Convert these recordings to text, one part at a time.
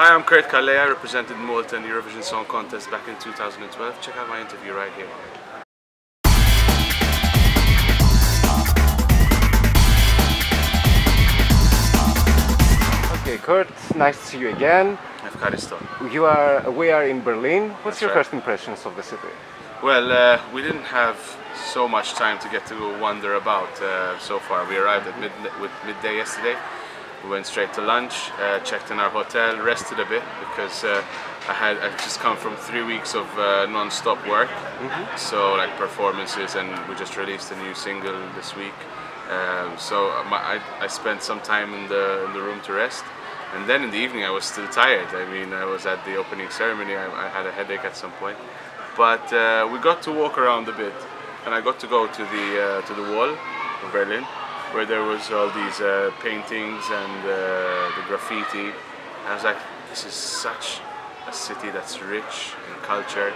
Hi, I'm Kurt Calleja. I represented Malta in the Eurovision Song Contest back in 2012. Check out my interview right here. Okay, Kurt, nice to see you again. We are in Berlin. What's your first impressions of the city? Well, we didn't have so much time to get to wander about so far. We arrived at midday yesterday. We went straight to lunch, checked in our hotel, rested a bit because I've just come from 3 weeks of non-stop work. So like performances, and we just released a new single this week. So I spent some time in the room to rest, and then in the evening I was still tired. I mean, I was at the opening ceremony. I had a headache at some point, but we got to walk around a bit, and I got to go to the wall of Berlin, where there was all these paintings and the graffiti. And I was like, this is such a city that's rich in culture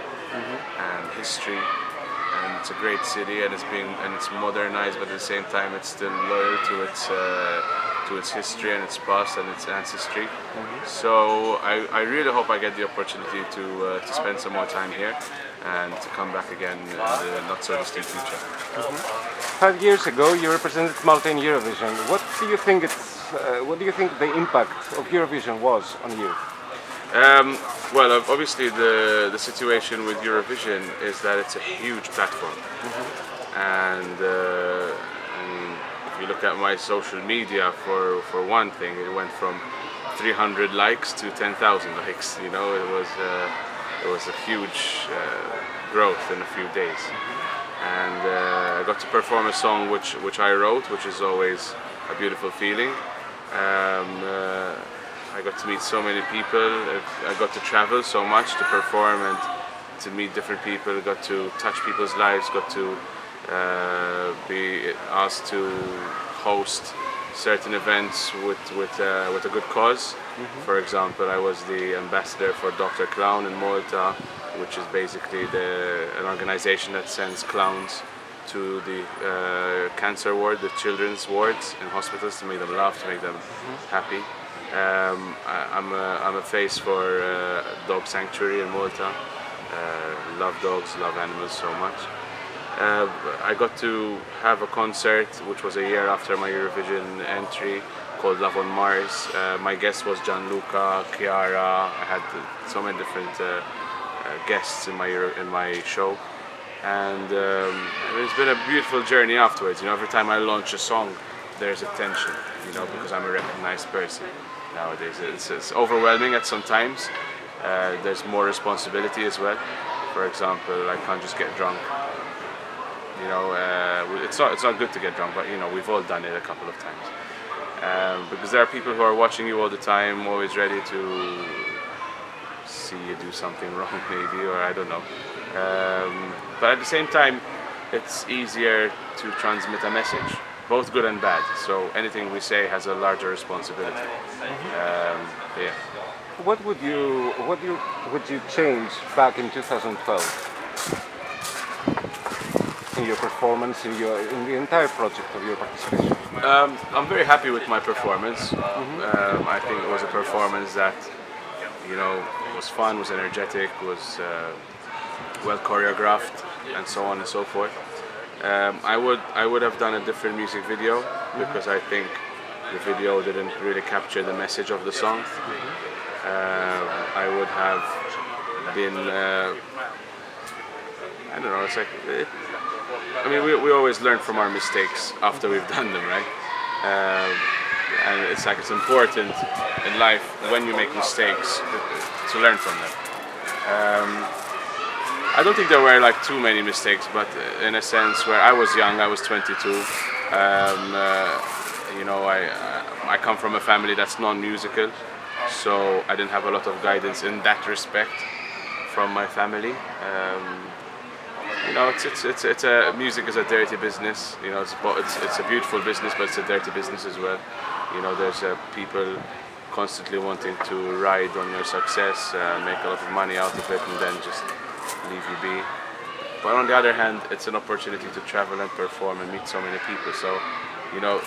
and history, and it's a great city, and it's modernized, but at the same time it's still loyal to its history and its past and its ancestry. So I really hope I get the opportunity to spend some more time here and to come back again in the not so distant future. 5 years ago, you represented Malta in Eurovision. What do you think the impact of Eurovision was on you? Well, obviously the situation with Eurovision is that it's a huge platform, and I mean, if you look at my social media, for one thing, it went from 300 likes to 10,000 likes. You know, it was a huge growth in a few days. And I got to perform a song which I wrote, which is always a beautiful feeling. I got to meet so many people. I got to travel so much to perform and to meet different people. Got to touch people's lives. Got to be asked to host certain events with a good cause. For example, I was the ambassador for Dr. Clown in Malta, which is basically an organization that sends clowns to the cancer ward, the children's wards in hospitals, to make them laugh, to make them happy. I'm a face for Dog Sanctuary in Malta. Love dogs, love animals so much. I got to have a concert, which was a year after my Eurovision entry, called Love on Mars. My guest was Gianluca, Chiara. I had so many different guests in my show, and it's been a beautiful journey afterwards. You know, every time I launch a song, there's attention. You know, because I'm a recognized person nowadays. It's overwhelming at some times. There's more responsibility as well. For example, I can't just get drunk. You know, it's not good to get drunk, but you know, we've all done it a couple of times. Because there are people who are watching you all the time, always ready to see you do something wrong, maybe, or I don't know. But at the same time, it's easier to transmit a message, both good and bad. So anything we say has a larger responsibility. Yeah. What would you change back in 2012? In your performance, in the entire project of your participation? I'm very happy with my performance. I think it was a performance that, you know, was fun, was energetic, was well choreographed, and so on and so forth. I would have done a different music video because I think the video didn't really capture the message of the song. I would have been, I don't know, it's like, I mean, we always learn from our mistakes after we've done them, right? And it's like, it's important in life when you make mistakes to learn from them. I don't think there were like too many mistakes, but in a sense, where I was young, I was 22. You know, I come from a family that's non-musical, so I didn't have a lot of guidance in that respect from my family. You know, music is a dirty business. You know, it's a beautiful business, but it's a dirty business as well. You know, there's people constantly wanting to ride on your success, make a lot of money out of it, and then just leave you be. But on the other hand, it's an opportunity to travel and perform and meet so many people. So, you know,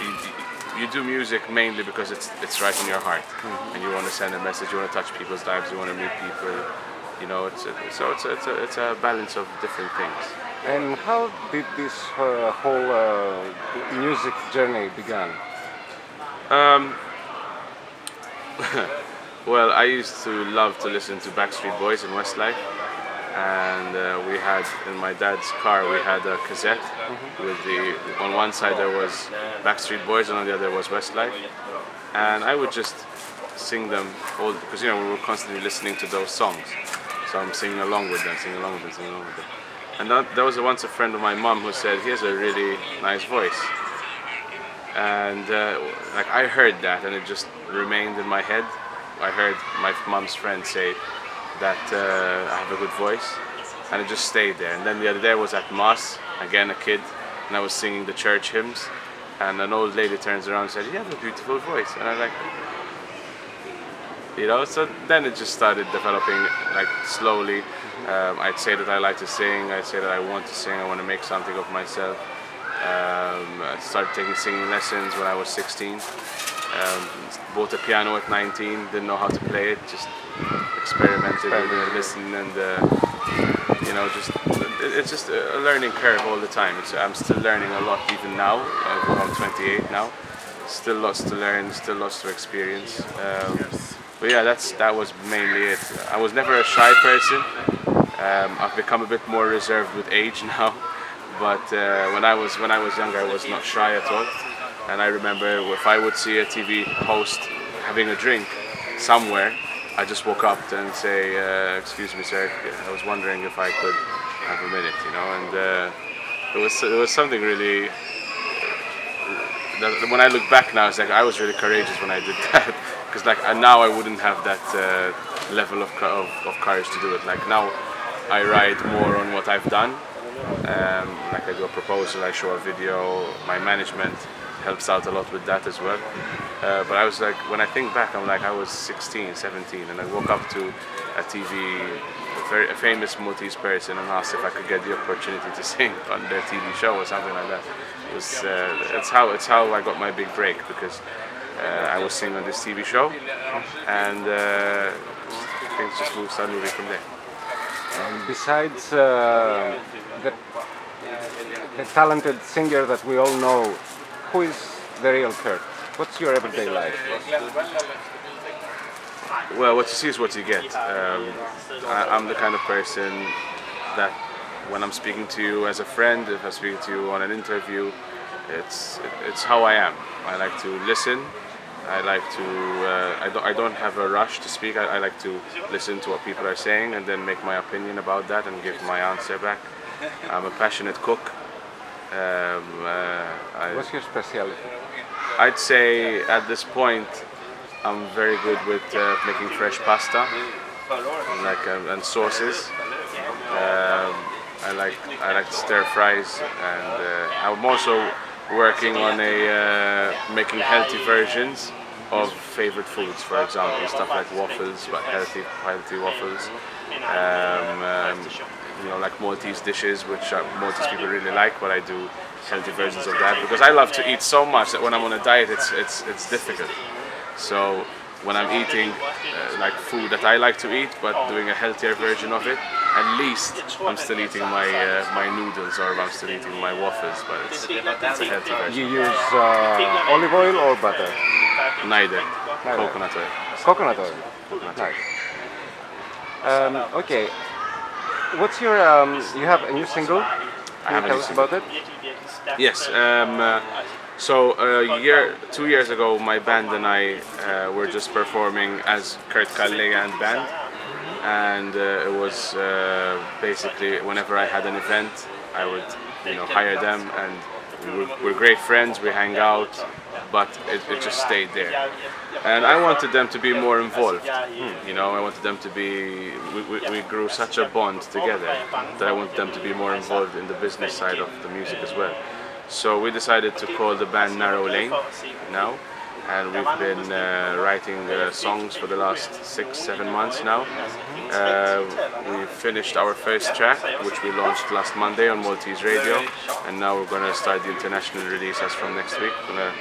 you do music mainly because it's right in your heart, and you want to send a message, you want to touch people's lives, you want to meet people. You know, it's a balance of different things. And how did this whole music journey begin? Well, I used to love to listen to Backstreet Boys in Westlife, and we had in my dad's car we had a cassette with on one side there was Backstreet Boys and on the other was Westlife, and I would just sing them all because you know we were constantly listening to those songs, so I'm singing along with them, singing along with them, singing along with them. And there was once a friend of my mum who said he has a really nice voice, and like I heard that and it just remained in my head. I heard my mum's friend say that I have a good voice, and it just stayed there. And then the other day I was at Mass, again a kid, and I was singing the church hymns, and an old lady turns around and said, "You have a beautiful voice," and I'm like, you know, so then it just started developing like slowly. I'd say that I like to sing, I'd say that I want to sing, I want to make something of myself. I started taking singing lessons when I was 16. Bought a piano at 19, didn't know how to play it, just experimented and listened, and you know, it's just a learning curve all the time. I'm still learning a lot even now. I'm 28 now. Still lots to learn, still lots to experience. But yeah, that was mainly it. I was never a shy person. I've become a bit more reserved with age now. But when I was younger, I was not shy at all. And I remember if I would see a TV host having a drink somewhere, I just walk up and say, "Excuse me, sir, I was wondering if I could have a minute," you know. And it was something really. When I look back now, it's like I was really courageous when I did that, because like now I wouldn't have that level of courage to do it. Like now, I write more on what I've done. Like I do a proposal, I show a video. My management helps out a lot with that as well. But I was like, when I think back, I'm like I was 16, 17, and I woke up to a a famous Maltese person, and asked if I could get the opportunity to sing on their TV show or something like that. It's how I got my big break, because I was singing on this TV show, and things just started moving from there. Besides the talented singer that we all know, who is the real Kurt? What's your everyday life? Well, what you see is what you get. I'm the kind of person that when I'm speaking to you as a friend, if I'm speaking to you on an interview, it's how I am. I like to listen. I like to. I don't have a rush to speak. I like to listen to what people are saying and then make my opinion about that and give my answer back. I'm a passionate cook. What's your specialty? I'd say at this point I'm very good with making fresh pasta, and sauces. I like stir fries, and I'm also working on making healthy versions of favorite foods. For example, stuff like waffles, but healthy waffles. You know, like Maltese dishes, which Maltese people really like, but I do healthy versions of that because I love to eat so much that when I'm on a diet, it's difficult. So when I'm eating like food that I like to eat, but doing a healthier version of it, at least I'm still eating my noodles, or I'm still eating my waffles, but it's a healthy version. You use olive oil or butter? Neither. Coconut oil. Coconut oil. Nice. Okay. What's your? You have a new single. Can you tell us about it? Yes. So 2 years ago, my band and I were just performing as Kurt Calleja and band, and it was basically whenever I had an event, I would hire them, and we're great friends. We hang out, but it just stayed there. And I wanted them to be more involved. I wanted them to be. We grew such a bond together that I wanted them to be more involved in the business side of the music as well. So we decided to call the band Narrow Lane now, and we've been writing songs for the last 6-7 months now. We finished our first track, which we launched last Monday on Maltese radio, and now we're going to start the international release as from next week. We're going to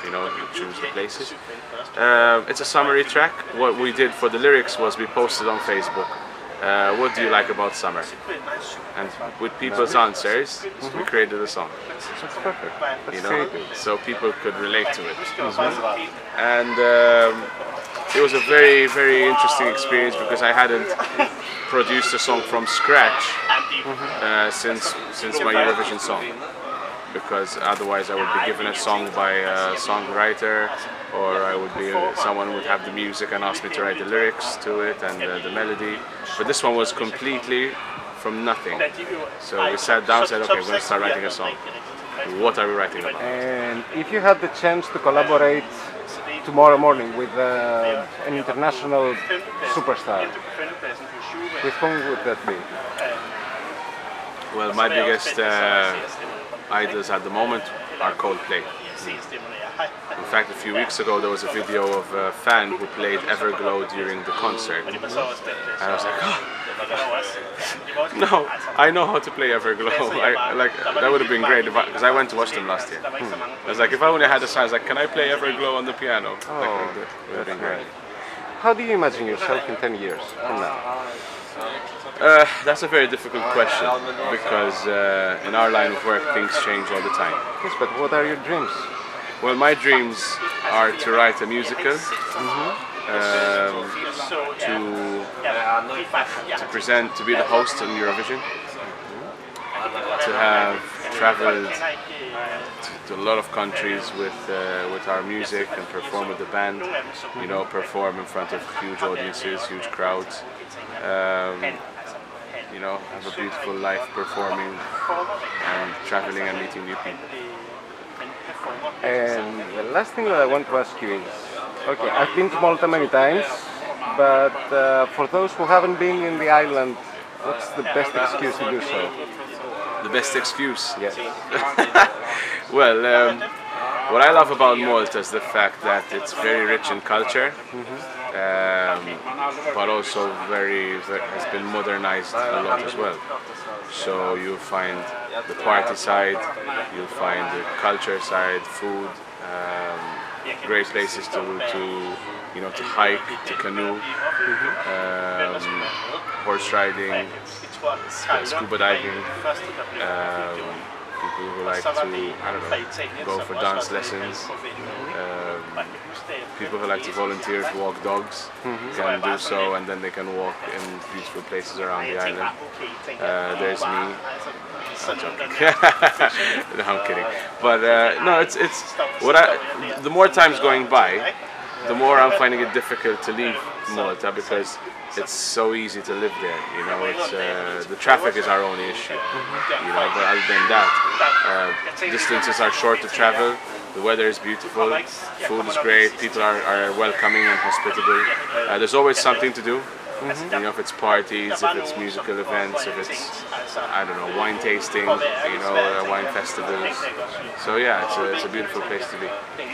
you know, you choose the places. It's a summary track. What we did for the lyrics was we posted on Facebook. What do you like about summer? And with people's answers, we created a song. That's perfect. That's You know, creative. so people could relate to it. And it was a very, very interesting experience because I hadn't produced a song from scratch since my Eurovision song. Because otherwise I would be given a song by a songwriter, or I would be someone would have the music and ask me to write the lyrics to it and the melody. But this one was completely from nothing. So we sat down and said, okay, we're going to start writing a song. What are we writing about? And if you had the chance to collaborate tomorrow morning with an international superstar, with whom would that be? Well, my biggest idols at the moment are Coldplay. In fact, a few weeks ago there was a video of a fan who played Everglow during the concert. And I was like, oh, no, I know how to play Everglow. That would have been great because I went to watch them last year. I was like, if I only had a chance, like, can I play Everglow on the piano? Oh, That would have been great. How do you imagine yourself in 10 years from now? That's a very difficult question because in our line of work things change all the time. Yes, but what are your dreams? Well, my dreams are to write a musical, to present, to be the host in Eurovision, to have traveled to a lot of countries with our music and perform with the band, you know, perform in front of huge audiences, huge crowds. You know, have a beautiful life performing and traveling and meeting new people. And the last thing that I want to ask you is, okay, I've been to Malta many times, but for those who haven't been in the island, what's the best excuse to do so? The best excuse? Yes. Well, what I love about Malta is the fact that it's very rich in culture, but also has been modernized a lot as well. So you'll find the party side, you'll find the culture side, food, great places to you know, to hike, to canoe, horse riding, scuba diving. People who like to, I don't know, go for dance lessons. People who like to volunteer to walk dogs can do so, and then they can walk in beautiful places around the island. There's me. I'm joking. No, I'm kidding. But no, it's the more time's going by, the more I'm finding it difficult to leave Malta because it's so easy to live there. You know, it's the traffic is our only issue. You know, but other than that, distances are short to travel. The weather is beautiful. Food is great. People are welcoming and hospitable. There's always something to do. You know, if it's parties, if it's musical events, if it's, I don't know, wine tasting, you know, wine festivals. So yeah, it's a beautiful place to be.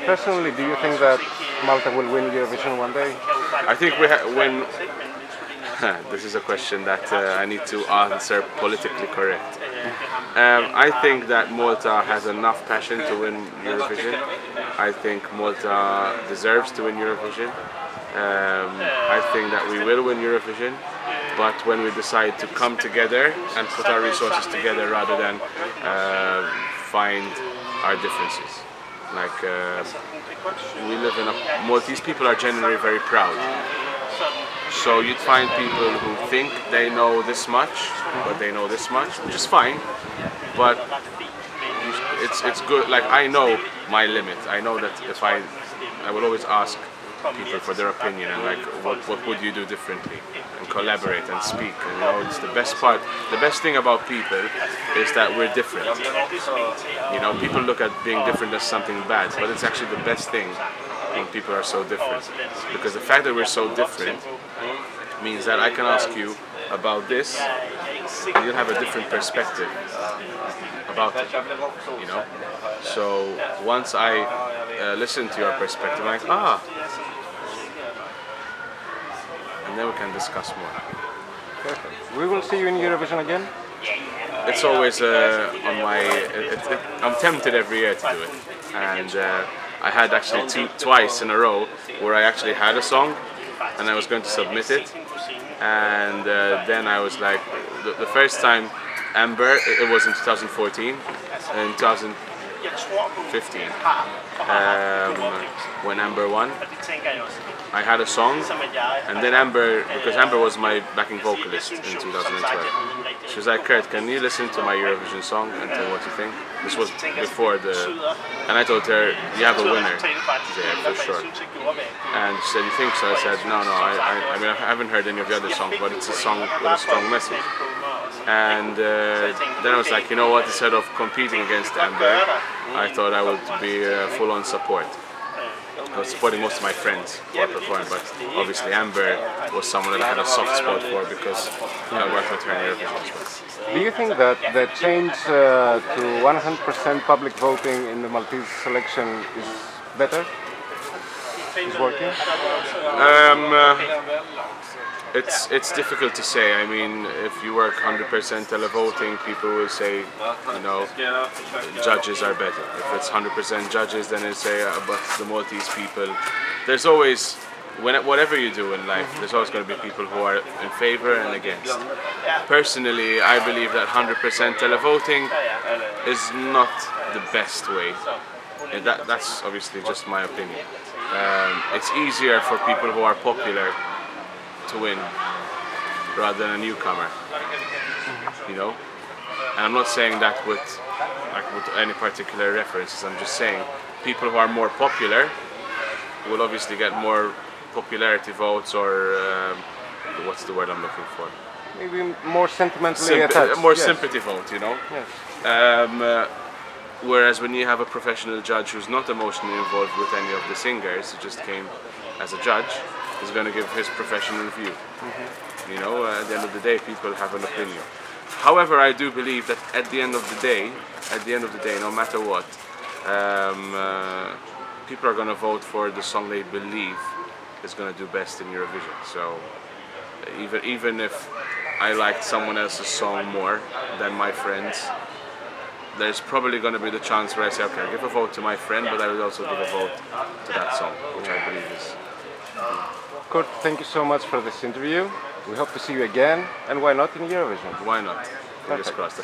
Personally, do you think that Malta will win Eurovision one day? I think when this is a question that I need to answer politically correct. I think that Malta has enough passion to win Eurovision. I think Malta deserves to win Eurovision. I think that we will win Eurovision, but when we decide to come together and put our resources together rather than find our differences. Like we live in a Maltese people are generally very proud. So you'd find people who think they know this much, but they know this much, which is fine. But it's good. Like I know my limit. I know that if I will always ask people for their opinion and like what would you do differently, and collaborate and speak. And, you know, it's the best part. The best thing about people is that we're different. You know, people look at being different as something bad, but it's actually the best thing when people are so different. Because the fact that we're so different means that I can ask you about this and you'll have a different perspective about it, you know? So once I listen to your perspective, I'm like, and then we can discuss more. Perfect. We will see you in Eurovision again? It's always on my, I'm tempted every year to do it. And I had actually twice in a row where I actually had a song and I was going to submit it, and then I was like, the first time Amber, it was in 2014, in 2015, when Amber won. I had a song, and then Amber, because Amber was my backing vocalist in 2012, she was like, Kurt, can you listen to my Eurovision song and tell me what you think? This was before and I told her, you have a winner there, for sure. And she said, you think so? I said, no, I mean, I haven't heard any of the other songs, but it's a song with a strong message. And then I was like, you know what, instead of competing against Amber, I thought I would be full-on support. I was supporting most of my friends who are performing, but obviously Amber was someone that I had a soft spot for because I worked with her in Eurovision. Do you think that the change to 100% public voting in the Maltese selection is better? Is working? It's difficult to say. I mean, if you work 100% televoting, people will say, you know, judges are better. If it's 100% judges, then they say, but the Maltese people. There's always, whatever you do in life, there's always going to be people who are in favor and against. Personally, I believe that 100% televoting is not the best way. And that's obviously just my opinion. It's easier for people who are popular to win rather than a newcomer, you know. And I'm not saying that with any particular references. I'm just saying people who are more popular will obviously get more popularity votes, or what's the word I'm looking for? Maybe more sentimentally attached. More yes. sympathy vote, you know. Yes. Whereas when you have a professional judge who's not emotionally involved with any of the singers, who just came as a judge, is going to give his professional view. You know, at the end of the day, people have an opinion. However, I do believe that at the end of the day, no matter what, people are going to vote for the song they believe is going to do best in Eurovision. So even if I liked someone else's song more than my friends, there's probably going to be the chance where I say, okay, I'll give a vote to my friend, but I will also give a vote to that song, which I believe is. Kurt, thank you so much for this interview. We hope to see you again, and why not in Eurovision? Why not? Fingers crossed.